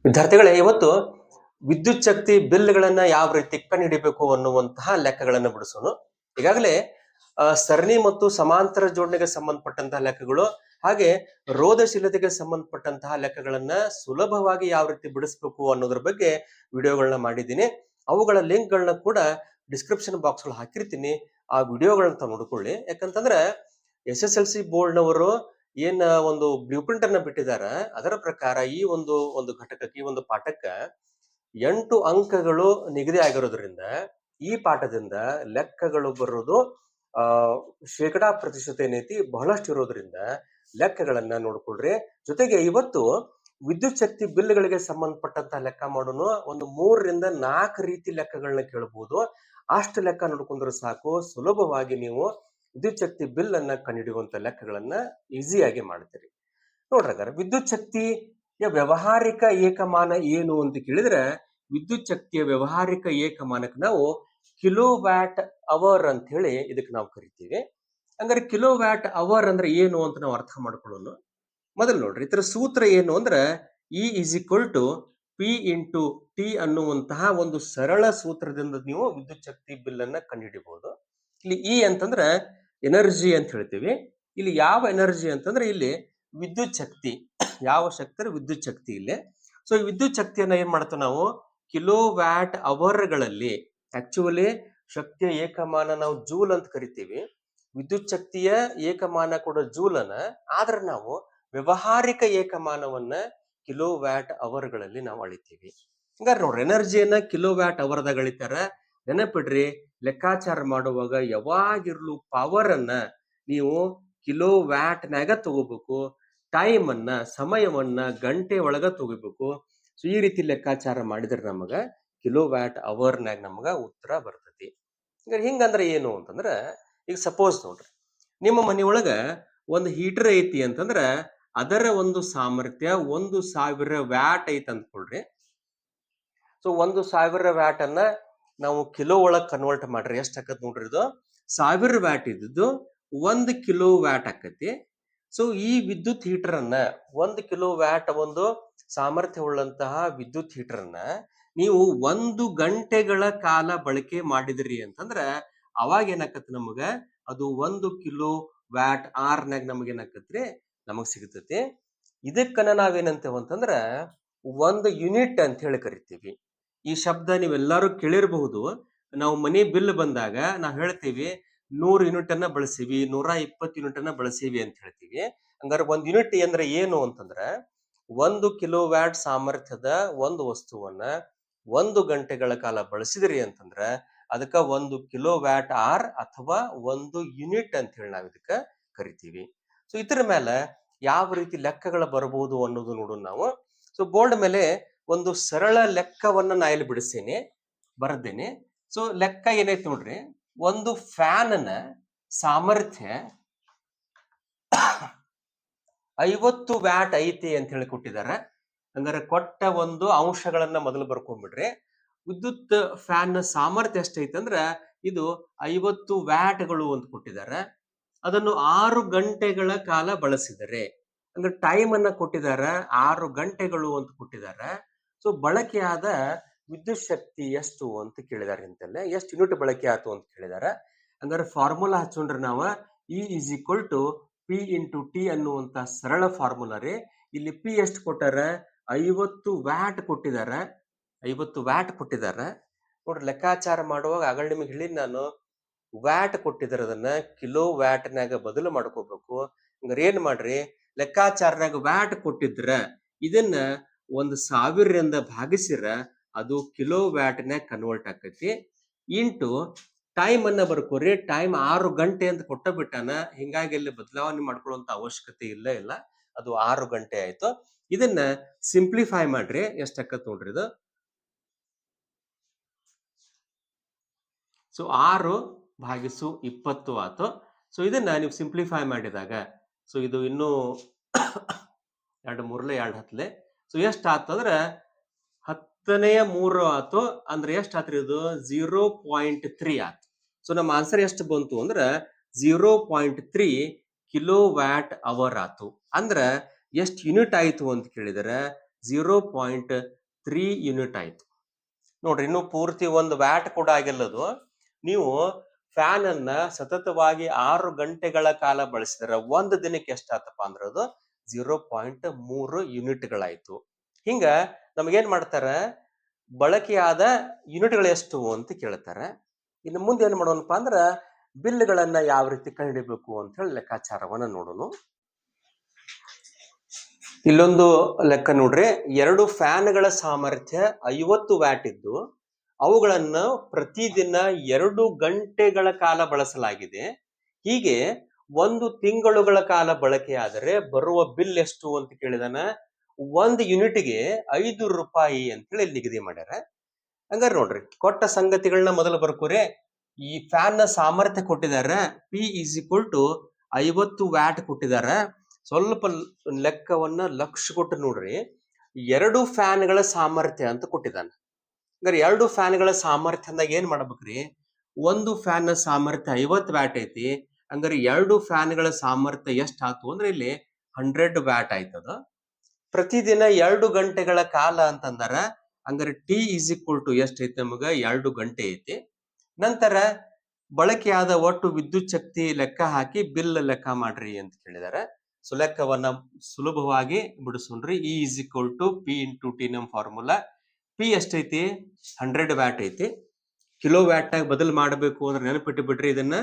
ವಿದ್ಯಾರ್ಥಿಗಳೇ, ಇವತ್ತು ವಿದ್ಯುತ್ ಶಕ್ತಿ ಬಿಲ್ಗಳನ್ನ ಯಾವ ರೀತಿ ಕಂಡುಹಿಡಿಬೇಕು ಅನ್ನುವಂತಹ ಲೆಕ್ಕಗಳನ್ನು ಬಿಡಿಸೋಣ. ಈಗಾಗಲೇ ಸರಣಿ ಮತ್ತು ಸಮಾಂತರ ಜೋಡಣೆಗೆ ಸಂಬಂಧಪಟ್ಟಂತಹ ಲೆಕ್ಕಗಳು, ಹಾಗೆ ರೋಧಶೀಲತೆಗೆ ಸಂಬಂಧಪಟ್ಟಂತಹ ಲೆಕ್ಕಗಳನ್ನ ಸುಲಭವಾಗಿ ಯಾವ ರೀತಿ ಬಿಡಿಸ್ಬೇಕು ಅನ್ನೋದ್ರ ಬಗ್ಗೆ ವಿಡಿಯೋಗಳನ್ನ ಮಾಡಿದ್ದೀನಿ. ಅವುಗಳ ಲಿಂಕ್ಗಳನ್ನ ಕೂಡ ಡಿಸ್ಕ್ರಿಪ್ಷನ್ ಬಾಕ್ಸ್ ಗಳು ಹಾಕಿರ್ತೀನಿ. ಆ ವಿಡಿಯೋಗಳನ್ನ ನೋಡ್ಕೊಳ್ಳಿ. ಯಾಕಂತಂದ್ರೆ SSLC ಬೋರ್ಡ್ನವರು ಏನ್ ಒಂದು ಬ್ಲೂ ಪ್ರಿಂಟ್ ಅನ್ನ ಬಿಟ್ಟಿದ್ದಾರೆ, ಅದರ ಪ್ರಕಾರ ಈ ಒಂದು ಘಟಕಕ್ಕೆ, ಈ ಒಂದು ಪಾಠಕ್ಕೆ 8 ಅಂಕಗಳು ನಿಗದಿ ಆಗಿರೋದ್ರಿಂದ ಈ ಪಾಠದಿಂದ ಲೆಕ್ಕಗಳು ಬರೋದು ಶೇಕಡಾ ಪ್ರತಿಶತ ಏನೈತಿ ಬಹಳಷ್ಟು ಇರೋದ್ರಿಂದ ಲೆಕ್ಕಗಳನ್ನ ನೋಡ್ಕೊಳ್ರಿ. ಜೊತೆಗೆ ಇವತ್ತು ವಿದ್ಯುತ್ ಶಕ್ತಿ ಬಿಲ್ಗಳಿಗೆ ಸಂಬಂಧಪಟ್ಟಂತಹ ಲೆಕ್ಕ ಮಾಡೋಣ. ಒಂದು 3 ರಿಂದ 4 ರೀತಿ ಲೆಕ್ಕಗಳನ್ನ ಕೇಳಬಹುದು. ಅಷ್ಟು ಲೆಕ್ಕ ನೋಡ್ಕೊಂಡ್ರೆ ಸಾಕು, ಸುಲಭವಾಗಿ ನೀವು ವಿದ್ಯುತ್ ಶಕ್ತಿ ಬಿಲ್ ಅನ್ನ ಕಂಡುಹಿಡಿಯುವಂತ ಲೆಕ್ಕಗಳನ್ನ ಈಸಿಯಾಗಿ ಮಾಡ್ತೀರಿ. ನೋಡ್ರಿ, ವಿದ್ಯುತ್ ಶಕ್ತಿಯ ವ್ಯಾವಹಾರಿಕ ಏಕಮಾನ ಏನು ಅಂತ ಕೇಳಿದ್ರೆ, ವಿದ್ಯುತ್ ಶಕ್ತಿಯ ವ್ಯಾವಹಾರಿಕ ಏಕಮಾನಕ್ಕೆ ನಾವು ಕಿಲೋ ವ್ಯಾಟ್ ಅವರ್ ಅಂತ ಹೇಳಿ ಇದಕ್ಕೆ ನಾವು ಕರಿತೀವಿ. ಹಂಗಾರೆ ಕಿಲೋ ವ್ಯಾಟ್ ಅವರ್ ಅಂದ್ರೆ ಏನು ಅಂತ ನಾವು ಅರ್ಥ ಮಾಡ್ಕೊಳ್ಳೋಣ. ಮೊದಲು ನೋಡ್ರಿ, ಇದರ ಸೂತ್ರ ಏನು ಅಂದ್ರೆ E = P × T ಅನ್ನುವಂತಹ ಒಂದು ಸರಳ ಸೂತ್ರದಿಂದ ನೀವು ವಿದ್ಯುತ್ ಶಕ್ತಿ ಬಿಲ್ ಅನ್ನ ಕಂಡುಹಿಡಿಬಹುದು. ಇಲ್ಲಿ E ಅಂತಂದ್ರೆ ಎನರ್ಜಿ ಅಂತ ಹೇಳ್ತೀವಿ. ಇಲ್ಲಿ ಯಾವ ಎನರ್ಜಿ ಅಂತಂದ್ರೆ ಇಲ್ಲಿ ವಿದ್ಯುತ್ ಶಕ್ತಿ. ಯಾವ ಶಕ್ತಿ? ವಿದ್ಯುತ್ ಶಕ್ತಿ ಇಲ್ಲಿ. ಸೊ ಈ ವಿದ್ಯುತ್ ಶಕ್ತಿಯನ್ನ ಏನ್ ಮಾಡ್ತೇವೆ ನಾವು ಕಿಲೋ ವ್ಯಾಟ್ ಅವರ್ಗಳಲ್ಲಿ, ಆಕ್ಚುಲಿ ಶಕ್ತಿಯ ಏಕಮಾನ ನಾವು ಜೂಲ್ ಅಂತ ಕರಿತೀವಿ. ವಿದ್ಯುತ್ ಶಕ್ತಿಯ ಏಕಮಾನ ಕೂಡ ಜೂಲನ, ಆದ್ರೆ ನಾವು ವ್ಯಾವಹಾರಿಕ ಏಕಮಾನವನ್ನ ಕಿಲೋ ವ್ಯಾಟ್ ಅವರ್ಗಳಲ್ಲಿ ನಾವು ಅಳಿತೀವಿ. ಹಂಗಾರೆ ನೋಡ್ರಿ, ಎನರ್ಜಿಯನ್ನ ಕಿಲೋ ವ್ಯಾಟ್ ಅವರ್ದಾಗ ಅಳಿತಾರ. ನೆನಪಿಡ್ರಿ, ಲೆಕ್ಕಾಚಾರ ಮಾಡುವಾಗ ಯಾವಾಗಿರ್ಲು ಪವರ್ ಅನ್ನ ನೀವು ಕಿಲೋ ವ್ಯಾಟ್ನಾಗ ತಗೋಬೇಕು, ಟೈಮ್ ಅನ್ನ, ಸಮಯವನ್ನ ಗಂಟೆ ಒಳಗ ತಗೋಬೇಕು. ಸೊ ಈ ರೀತಿ ಲೆಕ್ಕಾಚಾರ ಮಾಡಿದ್ರೆ ನಮಗ ಕಿಲೋ ವ್ಯಾಟ್ ಅವರ್ನಾಗ ನಮಗ ಉತ್ತರ ಬರ್ತೈತಿ. ಹಿಂಗಂದ್ರೆ ಏನು ಅಂತಂದ್ರ, ಈಗ ಸಪೋಸ್ ನೋಡ್ರಿ, ನಿಮ್ಮ ಮನೆಯೊಳಗ ಒಂದು ಹೀಟರ್ ಐತಿ ಅಂತಂದ್ರ ಅದರ ಒಂದು ಸಾಮರ್ಥ್ಯ 1000 ವ್ಯಾಟ್ ಐತಿ ಅಂದ್ಕೊಳ್ರಿ. ಸೊ 1000 ವ್ಯಾಟ್ ಅನ್ನ ನಾವು ಕಿಲೋ ಒಳಗ್ ಕನ್ವರ್ಟ್ ಮಾಡ್ರಿ, ಎಷ್ಟ್ ಆಕತ್ ನೋಡ್ರಿ, ಇದು 1000 ವ್ಯಾಟ್ ಇದ್ದು 1 ಕಿಲೋ ವ್ಯಾಟ್ ಆಕತಿ. ಸೊ ಈ ವಿದ್ಯುತ್ ಹೀಟರ್ ಅನ್ನ 1 ಕಿಲೋ ವ್ಯಾಟ್ ಒಂದು ಸಾಮರ್ಥ್ಯ ಉಳ್ಳಂತಹ ವಿದ್ಯುತ್ ಹೀಟರ್ ಅನ್ನ ನೀವು 1 ಗಂಟೆಗಳ ಕಾಲ ಬಳಕೆ ಮಾಡಿದ್ರಿ ಅಂತಂದ್ರ ಅವಾಗ ಏನಾಕತ್ತಿ ನಮಗ ಅದು 1 ಕಿಲೋ ವ್ಯಾಟ್ ಆರ್ನಾಗ ನಮಗ ಏನಾಕತ್ರಿ, ನಮಗ್ ಸಿಗತೈತಿ. ಇದಕ್ಕನ್ನ ನಾವೇನಂತೇವ ಅಂತಂದ್ರ 1 ಯೂನಿಟ್ ಅಂತ ಹೇಳಿ ಕರಿತೀವಿ. ಈ ಶಬ್ದ ನೀವೆಲ್ಲರೂ ಕೇಳಿರಬಹುದು. ನಾವು ಮನೆ ಬಿಲ್ ಬಂದಾಗ ನಾವು ಹೇಳ್ತೀವಿ 100 ಯೂನಿಟ್ ಅನ್ನ ಬಳಸೀವಿ, 120 ಯೂನಿಟ್ ಅನ್ನ ಬಳಸೀವಿ ಅಂತ ಹೇಳ್ತೀವಿ. ಹಂಗಾರೆ 1 ಯೂನಿಟ್ ಅಂದ್ರೆ ಏನು ಅಂತಂದ್ರ 1 ಕಿಲೋ ವ್ಯಾಟ್ ಸಾಮರ್ಥ್ಯದ ಒಂದು ವಸ್ತುವನ್ನ 1 ಗಂಟೆಗಳ ಕಾಲ ಬಳಸಿದ್ರಿ ಅಂತಂದ್ರ ಅದಕ್ಕ 1 ಕಿಲೋ ವ್ಯಾಟ್ ಆರ್ ಅಥವಾ 1 ಯೂನಿಟ್ ಅಂತ ಹೇಳಿ ನಾವು ಇದಕ್ಕ ಕರಿತೀವಿ. ಸೊ ಇದ್ರ ಮೇಲೆ ಯಾವ ರೀತಿ ಲೆಕ್ಕಗಳು ಬರಬಹುದು ಅನ್ನೋದು ನೋಡೋಣ ನಾವು. ಸೊ ಬೋರ್ಡ್ ಮೇಲೆ ಒಂದು ಸರಳ ಲೆಕ್ಕವನ್ನ ನಾ ಇಲ್ಲಿ ಬಿಡಿಸ್ತೇನೆ, ಬರದ್ದೇನೆ. ಸೊ ಲೆಕ್ಕ ಏನೈತಿ ನೋಡ್ರಿ, ಒಂದು ಫ್ಯಾನ್ ನ ಸಾಮರ್ಥ್ಯ 50 ವ್ಯಾಟ್ ಐತಿ ಅಂತ ಹೇಳಿ ಕೊಟ್ಟಿದ್ದಾರೆ. ಹಂಗಾರೆ ಕೊಟ್ಟ ಒಂದು ಅಂಶಗಳನ್ನ ಮೊದಲು ಬರ್ಕೊಂಡ್ಬಿಡ್ರಿ. ವಿದ್ಯುತ್ ಫ್ಯಾನ್ ನ ಸಾಮರ್ಥ್ಯ ಎಷ್ಟೈತೆ ಅಂದ್ರ ಇದು 50 ವ್ಯಾಟ್ಗಳು ಅಂತ ಕೊಟ್ಟಿದ್ದಾರೆ. ಅದನ್ನು 6 ಗಂಟೆಗಳ ಕಾಲ ಬಳಸಿದರೆ, ಅಂದ್ರೆ ಟೈಮ್ ಅನ್ನ ಕೊಟ್ಟಿದ್ದಾರೆ, 6 ಗಂಟೆಗಳು ಅಂತ ಕೊಟ್ಟಿದ್ದಾರೆ. ಸೊ ಬಳಕೆಯಾದ ವಿದ್ಯುತ್ ಶಕ್ತಿ ಎಷ್ಟು ಅಂತ ಕೇಳಿದಾರೆ, ಇಂತಲ್ಲ ಎಷ್ಟು ಯೂನಿಟ್ ಬಳಕೆ ಆಯ್ತು ಅಂತ ಕೇಳಿದಾರೆ. ಹಂಗಾರೆ ಫಾರ್ಮುಲಾ ಹಚ್ಕೊಂಡ್ರೆ ನಾವು E = P × T ಅನ್ನುವಂತ ಸರಳ ಫಾರ್ಮುಲಾ ರೀ. ಇಲ್ಲಿ P ಎಷ್ಟು ಕೊಟ್ಟಾರ, 50 ವ್ಯಾಟ್ ಕೊಟ್ಟಿದ್ದಾರೆ. 50 ವ್ಯಾಟ್ ಕೊಟ್ಟಿದ್ದಾರೆ ನೋಡ್ರಿ. ಲೆಕ್ಕಾಚಾರ ಮಾಡುವಾಗ ಆಗಳ ನಿಮಗೆ ಹೇಳಿದ್ ನಾನು, ವ್ಯಾಟ್ ಕೊಟ್ಟಿದ್ದಾರೆ, ಅದನ್ನ ಕಿಲೋ ವ್ಯಾಟ್ನಾಗ ಬದಲು ಮಾಡ್ಕೋಬೇಕು. ಹಂಗಾರೆ ಏನ್ ಮಾಡ್ರಿ, ಲೆಕ್ಕಾಚಾರನಾಗ ವ್ಯಾಟ್ ಕೊಟ್ಟಿದ್ರ ಇದನ್ನ 1000ರಿಂದ ಭಾಗಿಸಿರ ಅದು ಕಿಲೋ ವ್ಯಾಟ್ನಾಗ ಕನ್ವರ್ಟ್ ಆಕೈತಿ. ಇಂಟು ಟೈಮ್ ಅನ್ನ ಬರ್ಕೋರಿ. ಟೈಮ್ 6 ಗಂಟೆ ಅಂತ ಕೊಟ್ಟ ಬಿಟ್ಟಾನ, ಹಿಂಗಾಗಿ ಇಲ್ಲಿ ಬದಲಾವಣೆ ಮಾಡ್ಕೊಳ್ಳುವಂತ ಅವಶ್ಯಕತೆ ಇಲ್ಲ. ಅದು 6 ಗಂಟೆ ಆಯ್ತು. ಇದನ್ನ ಸಿಂಪ್ಲಿಫೈ ಮಾಡ್ರಿ, ಎಷ್ಟಾಕತ್ ನೋಡ್ರಿ ಇದು. ಸೊ 6/20 ಆಯ್ತು. ಸೊ ಇದನ್ನ ನೀವು ಸಿಂಪ್ಲಿಫೈ ಮಾಡಿದಾಗ, ಸೊ ಇದು ಇನ್ನೂ 2 3 2 10. ಸೊ ಎಷ್ಟ್ ಆತಂದ್ರ 10⁻³ ಆತು. ಅಂದ್ರೆ ಎಷ್ಟ್ ಆತ್ರಿ ಇದು, 0.3 ಆತು. ಸೊ ನಮ್ಮ ಆನ್ಸರ್ ಎಷ್ಟು ಬಂತು ಅಂದ್ರ 0.3 ಕಿಲೋ ವ್ಯಾಟ್ ಅವರ್ ಆತು. ಅಂದ್ರ ಎಷ್ಟು ಯೂನಿಟ್ ಆಯ್ತು ಅಂತ ಕೇಳಿದರೆ 0.3 ಯೂನಿಟ್ ಆಯ್ತು. ನೋಡ್ರಿ, ಇನ್ನು ಪೂರ್ತಿ ಒಂದು ವ್ಯಾಟ್ ಕೂಡ ಆಗಿಲ್ಲದು. ನೀವು ಫ್ಯಾನ್ ಅನ್ನ ಸತತವಾಗಿ 6 ಗಂಟೆಗಳ ಕಾಲ ಬಳಸಿದ್ರೆ ಒಂದು ದಿನಕ್ಕೆ ಎಷ್ಟಾತಪ್ಪ ಅಂದ್ರೆ ಅದು 0.3 ಯೂನಿಟ್ಗಳಾಯ್ತು. ಹಿಂಗ ನಮಗೇನ್ ಮಾಡ್ತಾರ, ಬಳಕೆಯಾದ ಯೂನಿಟ್ಗಳು ಎಷ್ಟು ಅಂತ ಕೇಳ್ತಾರೆ. ಇನ್ನು ಮುಂದೆ ಏನ್ ಮಾಡೋಣಪ್ಪ ಅಂದ್ರ ಬಿಲ್ಗಳನ್ನ ಯಾವ ರೀತಿ ಕಂಡುಹಿಡಿಬೇಕು ಅಂತ ಹೇಳಿ ಲೆಕ್ಕಾಚಾರವನ್ನ ನೋಡೋಣ. ಇಲ್ಲೊಂದು ಲೆಕ್ಕ ನೋಡ್ರಿ, 2 ಫ್ಯಾನ್ಗಳ ಸಾಮರ್ಥ್ಯ 50 ವ್ಯಾಟ್ ಇದ್ದು ಅವುಗಳನ್ನ ಪ್ರತಿದಿನ 2 ಗಂಟೆಗಳ ಕಾಲ ಬಳಸಲಾಗಿದೆ. ಹೀಗೆ 1 ತಿಂಗಳುಗಳ ಕಾಲ ಬಳಕೆಯಾದರೆ ಬರುವ ಬಿಲ್ ಎಷ್ಟು ಅಂತ ಕೇಳಿದಾನ. 1 ಯೂನಿಟ್ಗೆ 5 ರೂಪಾಯಿ ಅಂತ ಹೇಳಿ ನಿಗದಿ ಮಾಡ್ಯಾರ. ಹಂಗಾರೆ ನೋಡ್ರಿ, ಕೊಟ್ಟ ಸಂಗತಿಗಳನ್ನ ಮೊದಲು ಬರ್ಕೋರಿ. ಈ ಫ್ಯಾನ್ ನ ಸಾಮರ್ಥ್ಯ ಕೊಟ್ಟಿದ್ದಾರೆ, P = 50 ವ್ಯಾಟ್ ಕೊಟ್ಟಿದ್ದಾರೆ. ಸ್ವಲ್ಪ ಲೆಕ್ಕವನ್ನ ಲಕ್ಷ ಕೊಟ್ಟು ನೋಡ್ರಿ, 2 ಫ್ಯಾನ್ಗಳ ಸಾಮರ್ಥ್ಯ ಅಂತ ಕೊಟ್ಟಿದ್ದಾನೆ. ಹಂಗಾರೆ 2 ಫ್ಯಾನ್ಗಳ ಸಾಮರ್ಥ್ಯ ಅಂದಾಗ ಏನ್ ಮಾಡ್ಬೇಕ್ರಿ, ಒಂದು ಫ್ಯಾನ್ ನ ಸಾಮರ್ಥ್ಯ 50 ವ್ಯಾಟ್ ಐತಿ. ಹಂಗಾರೆ 2 ಫ್ಯಾನ್ಗಳ ಸಾಮರ್ಥ್ಯ ಎಷ್ಟ್ ಆತು ಅಂದ್ರೆ ಇಲ್ಲಿ 100 ವ್ಯಾಟ್ ಆಯ್ತದ. ಪ್ರತಿದಿನ 2 ಗಂಟೆಗಳ ಕಾಲ ಅಂತಂದಾರ. ಹಂಗಾರೆ T = ಎಷ್ಟೈತಿ ನಮಗ, 2 ಗಂಟೆ ಐತಿ. ನಂತರ ಬಳಕೆಯಾದ ಒಟ್ಟು ವಿದ್ಯುತ್ ಶಕ್ತಿ ಲೆಕ್ಕ ಹಾಕಿ ಬಿಲ್ ಲೆಕ್ಕ ಮಾಡ್ರಿ ಅಂತ ಕೇಳಿದಾರೆ. ಸೊ ಲೆಕ್ಕವನ್ನ ಸುಲಭವಾಗಿ ಬಿಡಿಸೋಣ್ರಿ. E = P × T ನಮ್ ಫಾರ್ಮುಲಾ. P ಎಷ್ಟೈತಿ, 100 ವ್ಯಾಟ್ ಐತಿ. ಕಿಲೋ ವ್ಯಾಟ್ ಆಗಿ ಬದಲು ಮಾಡಬೇಕು ಅಂದ್ರೆ ನೆನಪಿಟ್ಟು ಬಿಡ್ರಿ, ಇದನ್ನ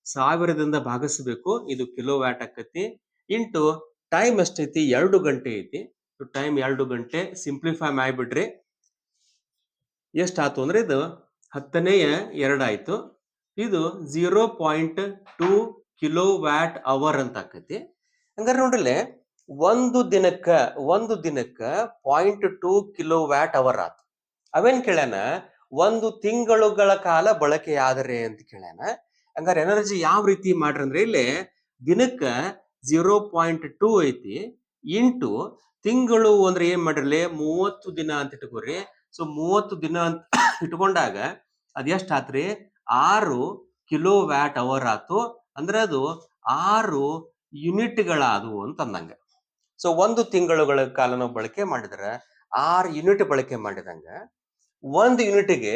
1000ದಿಂದ ಭಾಗಿಸಬೇಕು. ಇದು ಕಿಲೋ ವ್ಯಾಟ್ ಆಕತಿ. ಇಂಟು ಟೈಮ್ ಎಷ್ಟೈತಿ, 2 ಗಂಟೆ ಐತಿ. ಟೈಮ್ 2 ಗಂಟೆ ಸಿಂಪ್ಲಿಫೈ ಮಾಡಿಬಿಡ್ರಿ. ಎಷ್ಟಾಯ್ತು ಅಂದ್ರೆ ಇದು 10^2 ಆಯ್ತು. ಇದು 0.2 ಕಿಲೋ ವ್ಯಾಟ್ ಅವರ್ ಅಂತ ಆಕತಿ. ಹಂಗಾರೆ ನೋಡ್ರಿ, ಒಂದು ದಿನಕ್ಕ 0.2 ಕಿಲೋ ವ್ಯಾಟ್ ಅವರ್ ಆತು. ಅವೇನ್ ಕೇಳ್ಯಾನ, 1 ತಿಂಗಳುಗಳ ಕಾಲ ಬಳಕೆಯಾದರೆ ಅಂತ ಕೇಳ್ಯಾನ. ಹಂಗಾರೆ ಎನರ್ಜಿ ಯಾವ ರೀತಿ ಮಾಡ್ರಿ ಅಂದ್ರೆ, ಇಲ್ಲಿ ದಿನಕ್ಕ 0.2 ಐತಿ ಇಂಟು ತಿಂಗಳು ಅಂದ್ರೆ ಏನ್ ಮಾಡ್ರಿ, 30 ದಿನ ಅಂತ ಇಟ್ಕೋರಿ. ಸೊ 30 ದಿನ ಅಂತ ಇಟ್ಕೊಂಡಾಗ ಅದ್ ಎಷ್ಟ್ ಆತ್ರಿ, 6 ಕಿಲೋ ವ್ಯಾಟ್ ಅವರ್ ಆತು. ಅಂದ್ರೆ ಅದು 6 ಯೂನಿಟ್ಗಳಾದವು ಅಂತ ಅಂದಂಗ. ಸೊ 1 ತಿಂಗಳುಗಳ ಕಾಲ ನಾವು ಬಳಕೆ ಮಾಡಿದ್ರೆ 6 ಯೂನಿಟ್ ಬಳಕೆ ಮಾಡಿದಂಗ 1 ಯೂನಿಟ್ಗೆ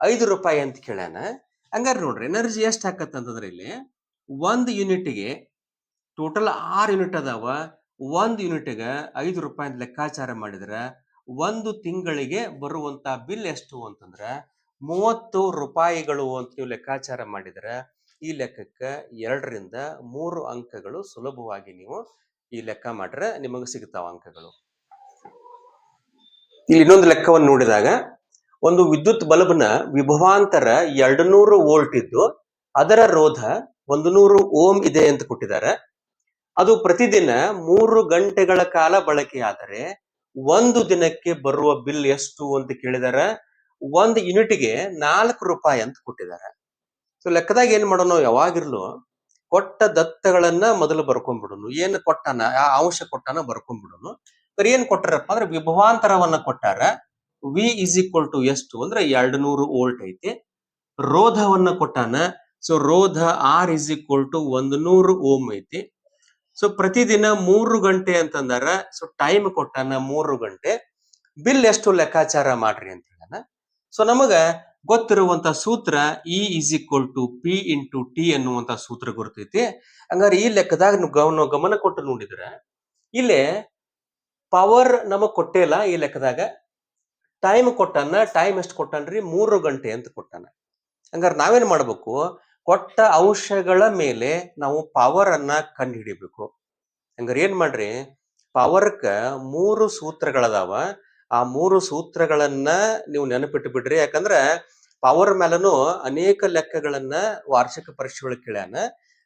5 ರೂಪಾಯಿ ಅಂತ ಕೇಳ್ಯಾನ. ಹಂಗಾರೆ ನೋಡ್ರಿ, ಎನರ್ಜಿ ಎಷ್ಟ್ ಆಕತ್ತಂತಂದ್ರೆ ಇಲ್ಲಿ 1 ಯೂನಿಟ್ಗೆ ಟೋಟಲ್ 6 ಯೂನಿಟ್ ಅದಾವ. 1 ಯೂನಿಟ್ಗೆ 5 ರೂಪಾಯಿ ಅಂತ ಲೆಕ್ಕಾಚಾರ ಮಾಡಿದ್ರೆ 1 ತಿಂಗಳಿಗೆ ಬರುವಂತ ಬಿಲ್ ಎಷ್ಟು ಅಂತಂದ್ರ 30 ರೂಪಾಯಿಗಳು ಅಂತ ನೀವು ಲೆಕ್ಕಾಚಾರ ಮಾಡಿದ್ರೆ ಈ ಲೆಕ್ಕಕ್ಕೆ 2 ರಿಂದ 3 ಅಂಕಗಳು ಸುಲಭವಾಗಿ ನೀವು ಈ ಲೆಕ್ಕ ಮಾಡ್ರೆ ನಿಮಗೆ ಸಿಗ್ತಾವ ಅಂಕಗಳು. ಇಲ್ಲಿ ಇನ್ನೊಂದು ಲೆಕ್ಕವನ್ನು ನೋಡಿದಾಗ, ಒಂದು ವಿದ್ಯುತ್ ಬಲ್ಬ್ನ ವಿಭವಾಂತರ 200 ವೋಲ್ಟ್ ಇದ್ದು ಅದರ ರೋಧ 100 ಓಮ್ ಇದೆ ಅಂತ ಕೊಟ್ಟಿದ್ದಾರೆ. ಅದು ಪ್ರತಿದಿನ 3 ಗಂಟೆಗಳ ಕಾಲ ಬಳಕೆಯಾದರೆ 1 ದಿನಕ್ಕೆ ಬರುವ ಬಿಲ್ ಎಷ್ಟು ಅಂತ ಕೇಳಿದಾರೆ. 1 ಯೂನಿಟ್ಗೆ 4 ರೂಪಾಯಿ ಅಂತ ಕೊಟ್ಟಿದ್ದಾರೆ. ಸೊ ಲೆಕ್ಕದಾಗ ಏನ್ ಮಾಡೋಣ, ಯಾವಾಗಿರ್ಲು ಕೊಟ್ಟ ದತ್ತಗಳನ್ನ ಮೊದಲು ಬರ್ಕೊಂಡ್ಬಿಡೋನು. ಏನ್ ಕೊಟ್ಟಾನ, ಆ ಅಂಶ ಕೊಟ್ಟಾನ ಬರ್ಕೊಂಡ್ಬಿಡೋನು. ಏನ್ ಕೊಟ್ಟಾರಪ್ಪ ಅಂದ್ರೆ ವಿಭವಾಂತರವನ್ನ ಕೊಟ್ಟಾರ. V = ಎಷ್ಟು ಅಂದ್ರೆ 200 ವೋಲ್ಟ್ ಐತಿ. ರೋಧವನ್ನ ಕೊಟ್ಟಾನ. ಸೊ ರೋಧ R = 100 ಓಮ್ ಐತಿ. ಸೊ ಪ್ರತಿದಿನ 3 ಗಂಟೆ ಅಂತಂದಾರ. ಸೊ ಟೈಮ್ ಕೊಟ್ಟಾನ 3 ಗಂಟೆ. ಬಿಲ್ ಎಷ್ಟು ಲೆಕ್ಕಾಚಾರ ಮಾಡ್ರಿ ಅಂತ ಹೇಳಾನ. ಸೊ ನಮಗ ಗೊತ್ತಿರುವಂತ ಸೂತ್ರ E = P × T ಅನ್ನುವಂತ ಸೂತ್ರ ಗೊತ್ತೈತಿ. ಹಂಗಾರೆ ಈ ಲೆಕ್ಕದಾಗ ಗಮನ ಕೊಟ್ಟು ನೋಡಿದ್ರೆ ಇಲ್ಲೇ ಪವರ್ ನಮಗ್ ಕೊಟ್ಟೇ ಇಲ್ಲ. ಈ ಲೆಕ್ಕದಾಗ ಟೈಮ್ ಕೊಟ್ಟಾನ. ಟೈಮ್ ಎಷ್ಟು ಕೊಟ್ಟಾನ್ರಿ, 3 ಗಂಟೆ ಅಂತ ಕೊಟ್ಟಾನ. ಹಂಗಾರೆ ನಾವೇನ್ ಮಾಡ್ಬೇಕು, ಕೊಟ್ಟ ಅಂಶಗಳ ಮೇಲೆ ನಾವು ಪವರ್ ಅನ್ನ ಕಂಡು ಹಿಡಿಬೇಕು. ಹಂಗಾರೆ ಏನ್ ಮಾಡ್ರಿ, ಪವರ್ಕ 3 ಸೂತ್ರಗಳದಾವ. ಆ 3 ಸೂತ್ರಗಳನ್ನ ನೀವು ನೆನಪಿಟ್ಟು ಬಿಡ್ರಿ. ಯಾಕಂದ್ರೆ ಪವರ್ ಮೇಲನು ಅನೇಕ ಲೆಕ್ಕಗಳನ್ನ ವಾರ್ಷಿಕ ಪರೀಕ್ಷೆಗಳು ಕೇಳ್ಯಾನ.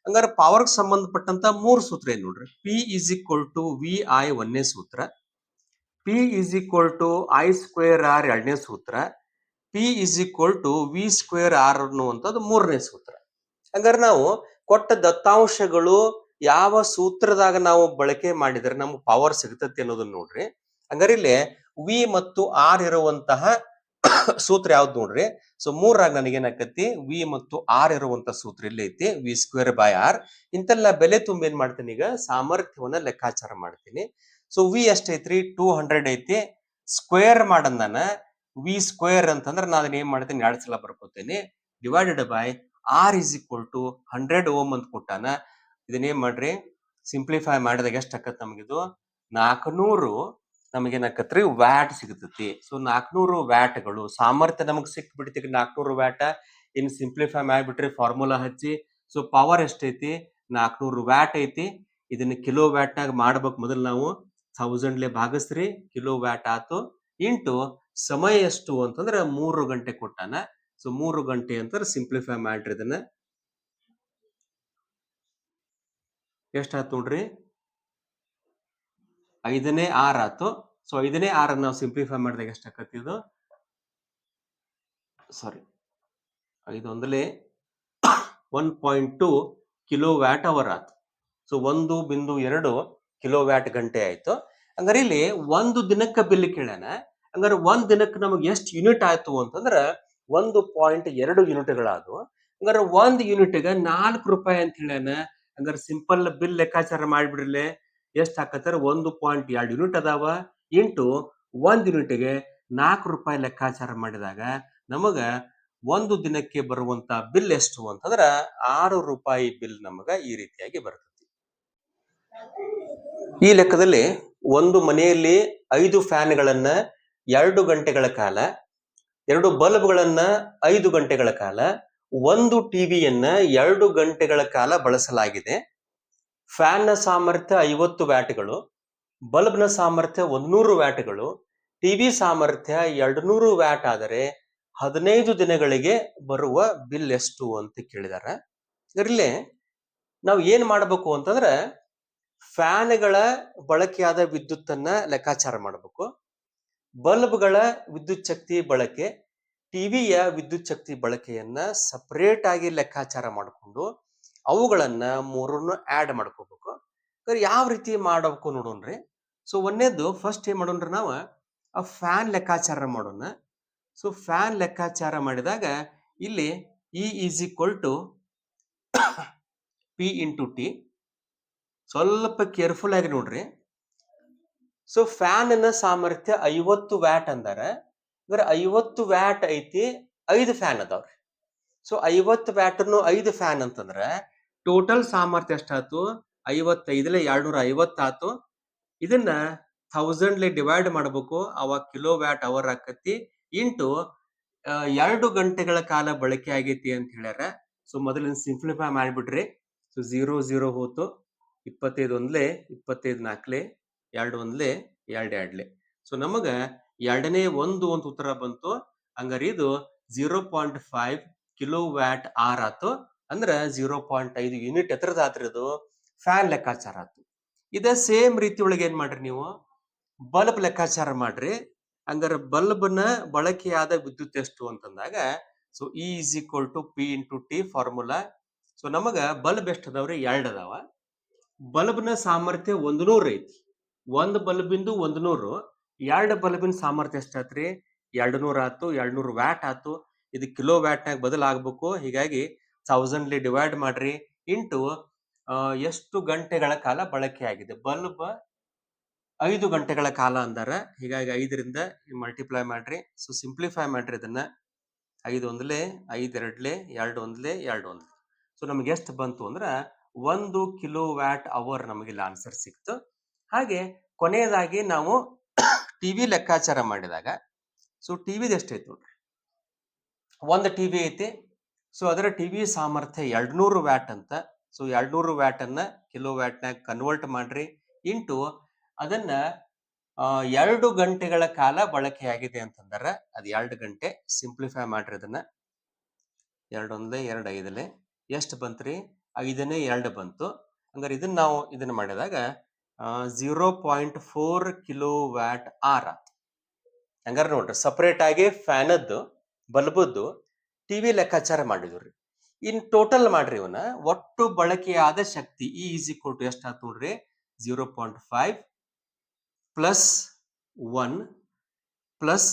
ಹಂಗಾರೆ ಪವರ್ ಸಂಬಂಧಪಟ್ಟಂತ 3 ಸೂತ್ರ ಏನ್ ನೋಡ್ರಿ. P = VI ಒಂದನೇ ಸೂತ್ರ, P = I²R ಎರಡನೇ ಸೂತ್ರ, P = V²R ಅನ್ನುವಂಥದ್ದು 3ನೇ ಸೂತ್ರ. ಹಂಗಾರೆ ನಾವು ಕೊಟ್ಟ ದತ್ತಾಂಶಗಳು ಯಾವ ಸೂತ್ರದಾಗ ನಾವು ಬಳಕೆ ಮಾಡಿದ್ರೆ ನಮ್ಗೆ ಪವರ್ ಸಿಗ್ತತಿ ಅನ್ನೋದನ್ನ ನೋಡ್ರಿ. ಹಂಗಾರೆ ಇಲ್ಲಿ V ಮತ್ತು R ಇರುವಂತಹ ಸೂತ್ರ ಯಾವ್ದು ನೋಡ್ರಿ. ಸೊ 3ರಾಗ ನನಗೇನಾಕತಿ, V ಮತ್ತು R ಇರುವಂತ ಸೂತ್ರ ಇಲ್ಲಿ ಐತಿ, V²/R. ಇಂತೆಲ್ಲ ಬೆಲೆ ತುಂಬ ಏನ್ ಮಾಡ್ತೀನಿ, ಈಗ ಸಾಮರ್ಥ್ಯವನ್ನ ಲೆಕ್ಕಾಚಾರ ಮಾಡ್ತೀನಿ. ಸೊ ವಿ ಎಷ್ಟೈತ್ರಿ 200 ಐತಿ. ಸ್ಕ್ವೇರ್ ಮಾಡಂದಾನ ವಿ ಸ್ಕ್ವೇರ್ ಅಂತಂದ್ರೆ ನಾನು ಅದನ್ನ ಏನ್ ಮಾಡ್ತೀನಿ 2 ಸಲ ಬರ್ಕೋತೀನಿ. Divided by R is equal to 100 ohm ಅಂತ ಕೊಟ್ಟಾನ. ಇದನ್ನೇನ್ ಮಾಡ್ರಿ ಸಿಂಪ್ಲಿಫೈ ಮಾಡಿದಾಗ ಎಷ್ಟು ಆಕತ್ ನಮಗಿದು 400 ನಮಗೇನಾಕತ್ರಿ ವ್ಯಾಟ್ ಸಿಗತೈತಿ. ಸೊ 400 ವ್ಯಾಟ್ಗಳು ಸಾಮರ್ಥ್ಯ ನಮಗ್ ಸಿಕ್ ಬಿಡ್ತೀವಿ 400 ವ್ಯಾಟ್. ಇನ್ ಸಿಂಪ್ಲಿಫೈ ಮಾಡಿಬಿಟ್ರಿ ಫಾರ್ಮುಲಾ ಹಚ್ಚಿ. ಸೊ ಪವರ್ ಎಷ್ಟೈತಿ 400 ವ್ಯಾಟ್ ಐತಿ. ಇದನ್ನ ಕಿಲೋ ವ್ಯಾಟ್ ನಾಗ ಮಾಡ್ಬೇಕು. ಮೊದಲು ನಾವು 1000 ಭಾಗಿಸ್ರಿ ಕಿಲೋ ವ್ಯಾಟ್ ಆತು. ಇಂಟು ಸಮಯ ಎಷ್ಟು ಅಂತಂದ್ರೆ 3 ಗಂಟೆ ಕೊಟ್ಟಾನ. ಸೊ 3 ಗಂಟೆ ಅಂತ ಸಿಂಪ್ಲಿಫೈ ಮಾಡ್ರಿ ಇದನ್ನ ಎಷ್ಟಾಯ್ತು ನೋಡ್ರಿ 5ನೇ 6 ಆತು. ಸೊ 5ನೇ 6 ನಾವು ಸಿಂಪ್ಲಿಫೈ ಮಾಡಿದಾಗ ಎಷ್ಟಾಕತಿ ಇದು ಸಾರಿ 1.2 ಕಿಲೋ ವ್ಯಾಟ್ ಅವರ್ ಆತು. ಸೊ 1.2 ಕಿಲೋ ವ್ಯಾಟ್ ಗಂಟೆ ಆಯ್ತು. ಹಂಗಾರೆ ಇಲ್ಲಿ ಒಂದು ದಿನಕ್ಕೆ ಬಿಲ್ ಕೇಳ್ಯಾನ. ಹಂಗಾರೆ ಒಂದ್ ದಿನಕ್ಕೆ ನಮಗೆ ಎಷ್ಟು ಯೂನಿಟ್ ಆಯ್ತು ಅಂತಂದ್ರ 1.2 ಯೂನಿಟ್ಗಳಾದವು. ಹಂಗಾರೆ ಒಂದ್ ಯೂನಿಟ್ಗೆ 4 ರೂಪಾಯಿ ಅಂತ ಹೇಳ್ಯಾನ. ಹಂಗಾರೆ ಸಿಂಪಲ್ ಬಿಲ್ ಲೆಕ್ಕಾಚಾರ ಮಾಡ್ಬಿಡ್ರಲೆ ಎಷ್ಟ್ ಹಾಕತ್ತಾರ 1.2 ಯೂನಿಟ್ ಅದಾವ ಇಂಟು ಒಂದ್ ಯೂನಿಟ್ಗೆ 4 ರೂಪಾಯಿ ಲೆಕ್ಕಾಚಾರ ಮಾಡಿದಾಗ ನಮಗ ಒಂದು ದಿನಕ್ಕೆ ಬರುವಂತ ಬಿಲ್ ಎಷ್ಟು ಅಂತಂದ್ರ 6 ರೂಪಾಯಿ ಬಿಲ್ ನಮಗ ಈ ರೀತಿಯಾಗಿ ಬರ್ತದೆ. ಈ ಲೆಕ್ಕದಲ್ಲಿ ಒಂದು ಮನೆಯಲ್ಲಿ 5 ಫ್ಯಾನ್ಗಳನ್ನ 2 ಗಂಟೆಗಳ ಕಾಲ, 2 ಬಲ್ಬ್ಗಳನ್ನ 5 ಗಂಟೆಗಳ ಕಾಲ, ಒಂದು ಟಿವಿಯನ್ನ 2 ಗಂಟೆಗಳ ಕಾಲ ಬಳಸಲಾಗಿದೆ. ಫ್ಯಾನ್ ನ ಸಾಮರ್ಥ್ಯ 50 ವ್ಯಾಟ್ಗಳು, ಬಲ್ಬ್ನ ಸಾಮರ್ಥ್ಯ 100 ವ್ಯಾಟ್ಗಳು, ಟಿವಿ ಸಾಮರ್ಥ್ಯ 200 ವ್ಯಾಟ್ ಆದರೆ 15 ದಿನಗಳಿಗೆ ಬರುವ ಬಿಲ್ ಎಷ್ಟು ಅಂತ ಕೇಳಿದಾರ. ಇದರಲ್ಲಿ ನಾವು ಏನ್ ಮಾಡಬೇಕು ಅಂತಂದ್ರ ಫ್ಯಾನ್ಗಳ ಬಳಕೆಯಾದ ವಿದ್ಯುತ್ತನ್ನ ಲೆಕ್ಕಾಚಾರ ಮಾಡಬೇಕು. ಬಲ್ಬ್ಗಳ ವಿದ್ಯುತ್ ಶಕ್ತಿ ಬಳಕೆ, ಟಿವಿಯ ವಿದ್ಯುತ್ ಶಕ್ತಿ ಬಳಕೆಯನ್ನ ಸಪರೇಟ್ ಆಗಿ ಲೆಕ್ಕಾಚಾರ ಮಾಡಿಕೊಂಡು ಅವುಗಳನ್ನ ಮೂರನ್ನು ಆಡ್ ಮಾಡ್ಕೋಬೇಕು. ಯಾವ ರೀತಿ ಮಾಡಬೇಕು ನೋಡೋಣ್ರಿ. ಸೊ ಒಂದೇದು ಫಸ್ಟ್ ಏನ್ ಮಾಡೋಣ್ರಿ ನಾವು ಆ ಫ್ಯಾನ್ ಲೆಕ್ಕಾಚಾರ ಮಾಡೋಣ. ಸೊ ಫ್ಯಾನ್ ಲೆಕ್ಕಾಚಾರ ಮಾಡಿದಾಗ ಇಲ್ಲಿ E is equal to P into T. ಸ್ವಲ್ಪ ಕೇರ್ಫುಲ್ ಆಗಿ ನೋಡ್ರಿ. ಸೊ ಫ್ಯಾನ್ ನ ಸಾಮರ್ಥ್ಯ 50 ವ್ಯಾಟ್ ಅಂದಾರ. 50 ವ್ಯಾಟ್ ಐತಿ, 5 ಫ್ಯಾನ್ ಅದಾವ್ರಿ. ಸೊ 50 ವ್ಯಾಟ್ 5 ಫ್ಯಾನ್ ಅಂತಂದ್ರ ಟೋಟಲ್ ಸಾಮರ್ಥ್ಯ ಎಷ್ಟಾತು 55 250 ಆತು. ಇದನ್ನ 1000 ಡಿವೈಡ್ ಮಾಡಬೇಕು, ಅವಾಗ ಕಿಲೋ ವ್ಯಾಟ್ ಅವರ್ ಆಕತಿ. ಇಂಟು 2 ಗಂಟೆಗಳ ಕಾಲ ಬಳಕೆ ಆಗೈತಿ ಅಂತ ಹೇಳ್ಯಾರ. ಸೊ ಮೊದಲಿನ ಸಿಂಪ್ಲಿಫೈ ಮಾಡಿಬಿಡ್ರಿ. ಸೊ 0 0 ಹೋತು, 25 1 25 4 2 1 2 2. ಸೊ ನಮಗ ಎರಡನೇ ಒಂದು ಅಂತ ಉತ್ತರ ಬಂತು. ಹಂಗಾರೆ ಇದು 0.5 ಕಿಲೋ ವ್ಯಾಟ್ ಆರ್ ಆತು. ಅಂದ್ರ 0.5 ಯೂನಿಟ್ ಎತ್ತರದಾತ್ರಿ ಇದು ಫ್ಯಾನ್ ಲೆಕ್ಕಾಚಾರ ಆತು. ಇದ ಸೇಮ್ ರೀತಿ ಒಳಗೆ ಏನ್ ಮಾಡ್ರಿ ನೀವು ಬಲ್ಬ್ ಲೆಕ್ಕಾಚಾರ ಮಾಡ್ರಿ. ಹಂಗಾರೆ ಬಲ್ಬ್ನ ಬಳಕೆಯಾದ ವಿದ್ಯುತ್ ಎಷ್ಟು ಅಂತಂದಾಗ so E is equal to P into T formula. So ನಮಗ ಬಲ್ಬ್ ಎಷ್ಟು ಅದಾವ್ರಿ 2 ಅದಾವ. ಬಲ್ಬ್ನ ಸಾಮರ್ಥ್ಯ 100 ಐತಿ. ಒಂದ್ ಬಲ್ಬಿಂದು 100, 2 ಬಲ್ಬಿನ ಸಾಮರ್ಥ್ಯ ಎಷ್ಟಾತ್ರಿ 200 ಆತು. 200 ವ್ಯಾಟ್ ಆತು. ಇದು ಕಿಲೋ ವ್ಯಾಟ್ ನಾಗ ಬದಲಾಗಬೇಕು. ಹೀಗಾಗಿ 1000 ಡಿವೈಡ್ ಮಾಡ್ರಿ ಇಂಟು ಎಷ್ಟು ಗಂಟೆಗಳ ಕಾಲ ಬಳಕೆ ಆಗಿದೆ. ಬಲ್ಬ್ 5 ಗಂಟೆಗಳ ಕಾಲ ಅಂದಾರ. ಹೀಗಾಗಿ 5ರಿಂದ ಮಲ್ಟಿಪ್ಲೈ ಮಾಡ್ರಿ. ಸೊ ಸಿಂಪ್ಲಿಫೈ ಮಾಡ್ರಿ ಇದನ್ನ 5 1 5 2 2 1 2 1. ಸೊ ನಮ್ಗೆ ಎಷ್ಟು ಬಂತು ಅಂದ್ರ 1 ಕಿಲೋ ವ್ಯಾಟ್ ಅವರ್ ನಮಗೆ ಆನ್ಸರ್ ಸಿಕ್ತು. ಹಾಗೆ ಕೊನೆಯದಾಗಿ ನಾವು ಟಿವಿ ಲೆಕ್ಕಾಚಾರ ಮಾಡಿದಾಗ ಸೊ ಟಿವಿದ ಎಷ್ಟೈತಿ ನೋಡ್ರಿ. ಒಂದು ಟಿವಿ ಐತಿ. ಸೊ ಅದರ ಟಿವಿ ಸಾಮರ್ಥ್ಯ 200 ವ್ಯಾಟ್ ಅಂತ. ಸೊ 200 ವ್ಯಾಟ್ ಅನ್ನ ಕಿಲೋ ವ್ಯಾಟ್ ನಾಗ ಕನ್ವರ್ಟ್ ಮಾಡ್ರಿ ಇಂಟು ಅದನ್ನ 2 ಗಂಟೆಗಳ ಕಾಲ ಬಳಕೆ ಆಗಿದೆ ಅಂತಂದಾರ. ಅದ್ 2 ಗಂಟೆ. ಸಿಂಪ್ಲಿಫೈ ಮಾಡ್ರಿ ಅದನ್ನ 2 1 2 5 ಎಷ್ಟು ಬಂತ್ರಿ 5ನೇ 2 ಬಂತು. ಹಂಗಾರೆ ಇದನ್ನ ನಾವು ಇದನ್ನ ಮಾಡಿದಾಗ 0.4 ಕಿಲೋ ವ್ಯಾಟ್ ಆರ್ ಆತು. ಹಂಗಾರೆ ನೋಡ್ರಿ ಸಪರೇಟ್ ಆಗಿ ಫ್ಯಾನದ್ದು ಬಲ್ಬದ್ದು ಟಿವಿ ಲೆಕ್ಕಾಚಾರ ಮಾಡಿದ್ರಿ. ಇನ್ ಟೋಟಲ್ ಮಾಡ್ರಿ ಇವನ್ನ ಒಟ್ಟು ಬಳಕೆಯಾದ ಶಕ್ತಿ ಇ ಈಸ್ ಈಕ್ವಲ್ ಟು ಎಷ್ಟು ಆತು ನೋಡ್ರಿ 0.5 ಪ್ಲಸ್ 1 ಪ್ಲಸ್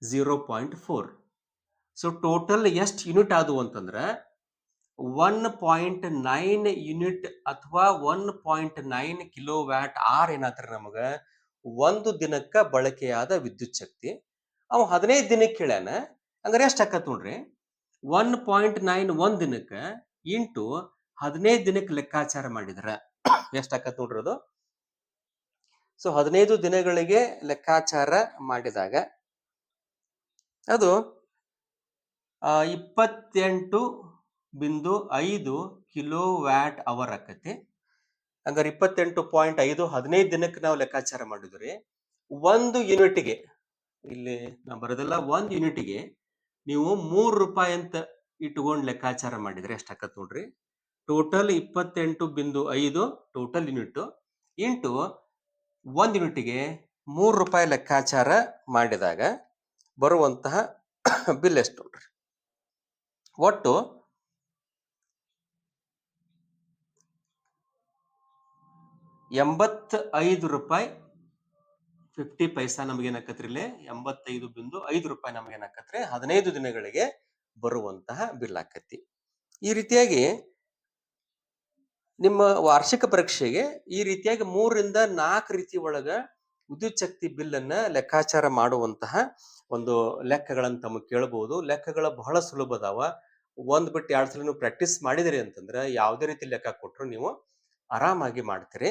0.4. ಸೊ ಟೋಟಲ್ ಎಷ್ಟು ಯೂನಿಟ್ ಆದವು ಅಂತಂದ್ರ 1.9 ಯೂನಿಟ್ ಅಥವಾ 1.9 ಕಿಲೋ ವ್ಯಾಟ್ ಆರ್ ಏನಾತ್ರಿ ನಮಗ ಒಂದು ದಿನಕ್ಕ ಬಳಕೆಯಾದ ವಿದ್ಯುತ್ ಶಕ್ತಿ. ಅವ 15 ದಿನಕ್ಕೆ ಹೇಳ್ಯಾನ. ಹಂಗಾರೆ ಎಷ್ಟ್ ಆಕತ್ ನೋಡ್ರಿ, 1.91 ದಿನಕ್ಕ ಇಂಟು 15 ದಿನಕ್ಕೆ ಲೆಕ್ಕಾಚಾರ ಮಾಡಿದ್ರ ಎಷ್ಟ್ ಆಕತ್ ನೋಡ್ರಿ ಅದು. ಸೊ 15 ದಿನಗಳಿಗೆ ಲೆಕ್ಕಾಚಾರ ಮಾಡಿದಾಗ ಅದು 28.5 ಕಿಲೋ ವ್ಯಾಟ್ ಅವರ್ ಆಕತಿ. ಹಂಗಾರೆ 28.5 15 ದಿನಕ್ಕೆ ನಾವು ಲೆಕ್ಕಾಚಾರ ಮಾಡಿದ್ರಿ. 1 ಯೂನಿಟ್ಗೆ, ಇಲ್ಲಿ ನಾ ಬರೋದಿಲ್ಲ, 1 ಯೂನಿಟ್ಗೆ ನೀವು 3 ರೂಪಾಯಿ ಅಂತ ಇಟ್ಕೊಂಡು ಲೆಕ್ಕಾಚಾರ ಮಾಡಿದ್ರೆ ಎಷ್ಟಾಕತ್ ನೋಡ್ರಿ. ಟೋಟಲ್ 28.5 ಟೋಟಲ್ ಯೂನಿಟ್ ಇಂಟು 1 ಯೂನಿಟ್ಗೆ 3 ರೂಪಾಯಿ ಲೆಕ್ಕಾಚಾರ ಮಾಡಿದಾಗ ಬರುವಂತಹ ಬಿಲ್ ಎಷ್ಟು ನೋಡ್ರಿ. ಒಟ್ಟು 85 ರೂಪಾಯಿ 50 ಪೈಸಾ ನಮಗೇನಾಕತ್ರಿ ಇಲ್ಲಿ, 85.5 ರೂಪಾಯಿ ನಮಗೇನಾಕತ್ರಿ 15 ದಿನಗಳಿಗೆ ಬರುವಂತಹ ಬಿಲ್ ಆಕತಿ. ಈ ರೀತಿಯಾಗಿ ನಿಮ್ಮ ವಾರ್ಷಿಕ ಪರೀಕ್ಷೆಗೆ ಈ ರೀತಿಯಾಗಿ 3 ರಿಂದ 4 ರೀತಿ ಒಳಗ ವಿದ್ಯುತ್ ಶಕ್ತಿ ಬಿಲ್ ಅನ್ನ ಲೆಕ್ಕಾಚಾರ ಮಾಡುವಂತಹ ಒಂದು ಲೆಕ್ಕಗಳನ್ನ ತಮಗೆ ಕೇಳಬಹುದು. ಲೆಕ್ಕಗಳ ಬಹಳ ಸುಲಭ ಅದಾವ. ಒಂದ್ ಬಿಟ್ಟು 2 ಸಲ ನೀವು ಪ್ರಾಕ್ಟೀಸ್ ಮಾಡಿದಿರಿ ಅಂತಂದ್ರೆ ಯಾವುದೇ ರೀತಿ ಲೆಕ್ಕ ಕೊಟ್ಟರು ನೀವು ಆರಾಮಾಗಿ ಮಾಡ್ತೀರಿ.